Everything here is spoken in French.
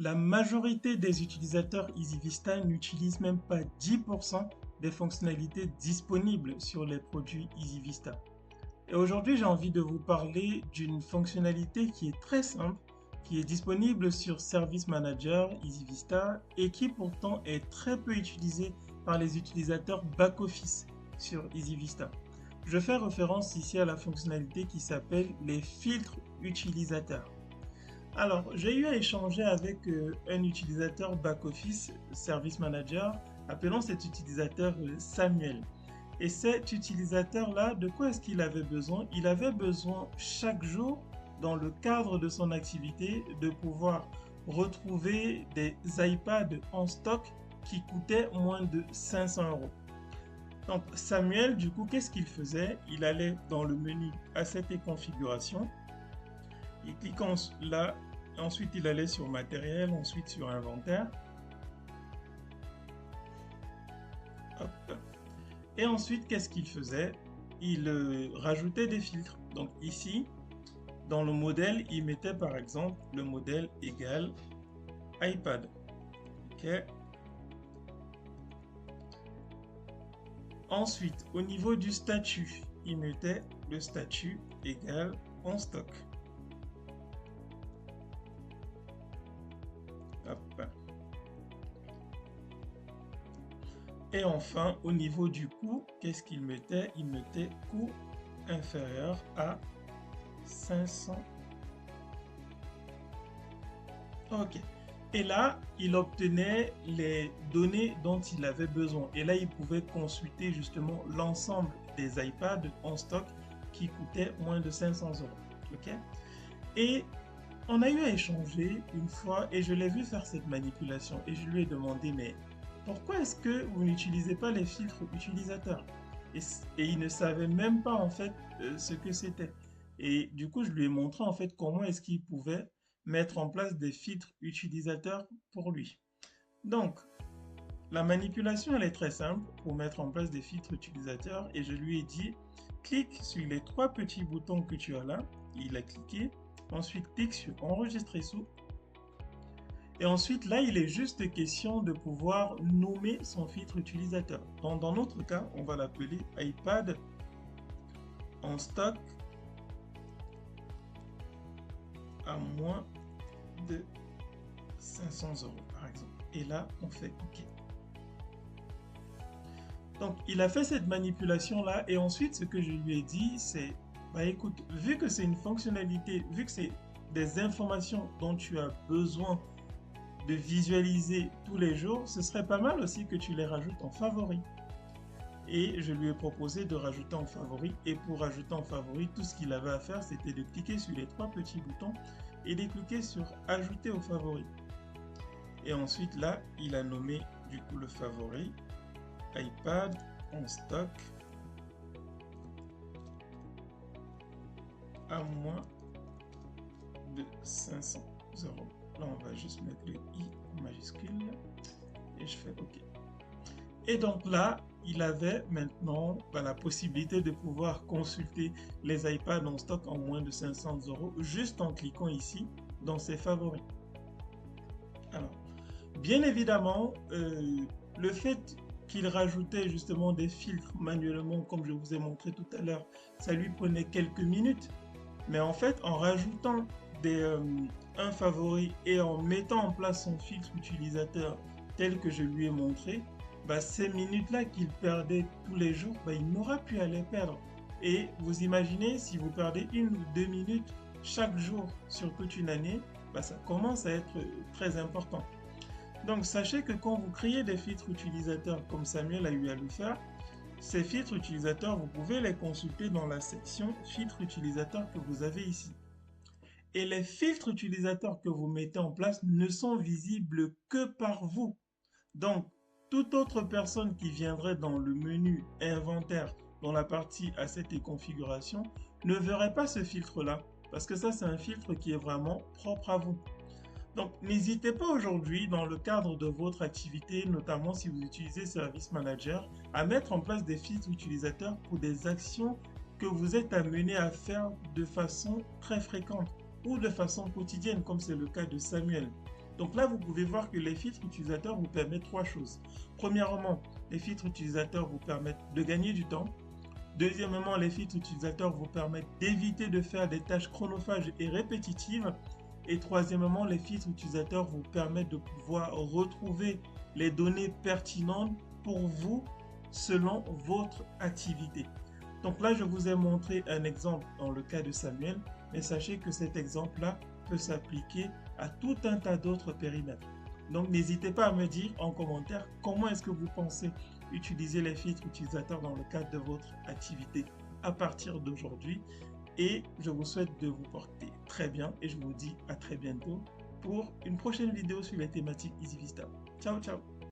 La majorité des utilisateurs EasyVista n'utilisent même pas 10% des fonctionnalités disponibles sur les produits EasyVista. Et aujourd'hui, j'ai envie de vous parler d'une fonctionnalité qui est très simple, qui est disponible sur Service Manager EasyVista et qui pourtant est très peu utilisée par les utilisateurs back-office sur EasyVista. Je fais référence ici à la fonctionnalité qui s'appelle les filtres utilisateurs. Alors, j'ai eu à échanger avec un utilisateur back-office Service Manager, appelons cet utilisateur Samuel. Et cet utilisateur-là, de quoi est-ce qu'il avait besoin? Il avait besoin chaque jour, dans le cadre de son activité, de pouvoir retrouver des iPads en stock qui coûtaient moins de 500 euros. Donc Samuel, du coup, qu'est-ce qu'il faisait? Il allait dans le menu Assets et configuration, il cliquant là, ensuite il allait sur matériel, ensuite sur inventaire. Hop. Et ensuite, qu'est-ce qu'il faisait? Il rajoutait des filtres. Donc ici, dans le modèle, il mettait par exemple le modèle égal iPad. Ok. Ensuite, au niveau du statut, il mettait le statut égal en stock. Hop. Et enfin, au niveau du coût, qu'est-ce qu'il mettait? Il mettait coût inférieur à 500. Ok. Et là, il obtenait les données dont il avait besoin. Et là, il pouvait consulter justement l'ensemble des iPads en stock qui coûtaient moins de 500 euros. Ok. Et on a eu à échanger une fois et je l'ai vu faire cette manipulation et je lui ai demandé, mais pourquoi est-ce que vous n'utilisez pas les filtres utilisateurs? Et il ne savait même pas en fait ce que c'était. Et du coup, je lui ai montré en fait comment est-ce qu'il pouvait mettre en place des filtres utilisateurs pour lui. Donc, la manipulation, elle est très simple pour mettre en place des filtres utilisateurs et je lui ai dit, clique sur les trois petits boutons que tu as là. Il a cliqué. Ensuite, clique sur enregistrer sous. Et ensuite, là, il est juste question de pouvoir nommer son filtre utilisateur. Donc, dans notre cas, on va l'appeler iPad en stock à moins de 500 euros, par exemple. Et là, on fait OK. Donc, il a fait cette manipulation-là. Et ensuite, ce que je lui ai dit, c'est, bah écoute, vu que c'est une fonctionnalité, vu que c'est des informations dont tu as besoin de visualiser tous les jours, ce serait pas mal aussi que tu les rajoutes en favori. Et je lui ai proposé de rajouter en favori. Et pour rajouter en favori, tout ce qu'il avait à faire, c'était de cliquer sur les trois petits boutons et de cliquer sur ajouter au favori. Et ensuite là, il a nommé du coup le favori iPad en stock à moins de 500 euros. Là, on va juste mettre le i en majuscule et je fais OK. Et donc là, il avait maintenant la possibilité de pouvoir consulter les iPads en stock en moins de 500 euros juste en cliquant ici dans ses favoris. Alors, bien évidemment, le fait qu'il rajoutait justement des filtres manuellement, comme je vous ai montré tout à l'heure, ça lui prenait quelques minutes. Mais en fait, en rajoutant un favori et en mettant en place son filtre utilisateur tel que je lui ai montré, bah, ces minutes-là qu'il perdait tous les jours, bah, il n'aura plus à les perdre. Et vous imaginez, si vous perdez 1 ou 2 minutes chaque jour sur toute une année, bah, ça commence à être très important. Donc sachez que quand vous créez des filtres utilisateurs comme Samuel a eu à le faire, ces filtres utilisateurs, vous pouvez les consulter dans la section filtres utilisateurs que vous avez ici. Et les filtres utilisateurs que vous mettez en place ne sont visibles que par vous. Donc, toute autre personne qui viendrait dans le menu inventaire, dans la partie assets et configuration, ne verrait pas ce filtre-là. Parce que ça, c'est un filtre qui est vraiment propre à vous. Donc, n'hésitez pas aujourd'hui, dans le cadre de votre activité, notamment si vous utilisez Service Manager, à mettre en place des filtres utilisateurs pour des actions que vous êtes amené à faire de façon très fréquente ou de façon quotidienne, comme c'est le cas de Samuel. Donc là, vous pouvez voir que les filtres utilisateurs vous permettent trois choses. Premièrement, les filtres utilisateurs vous permettent de gagner du temps. Deuxièmement, les filtres utilisateurs vous permettent d'éviter de faire des tâches chronophages et répétitives. Et troisièmement, les filtres utilisateurs vous permettent de pouvoir retrouver les données pertinentes pour vous selon votre activité. Donc là, je vous ai montré un exemple dans le cas de Samuel, mais sachez que cet exemple-là peut s'appliquer à tout un tas d'autres périmètres. Donc n'hésitez pas à me dire en commentaire comment est-ce que vous pensez utiliser les filtres utilisateurs dans le cadre de votre activité à partir d'aujourd'hui. Et je vous souhaite de vous porter très bien et je vous dis à très bientôt pour une prochaine vidéo sur les thématiques EasyVista. Ciao, ciao!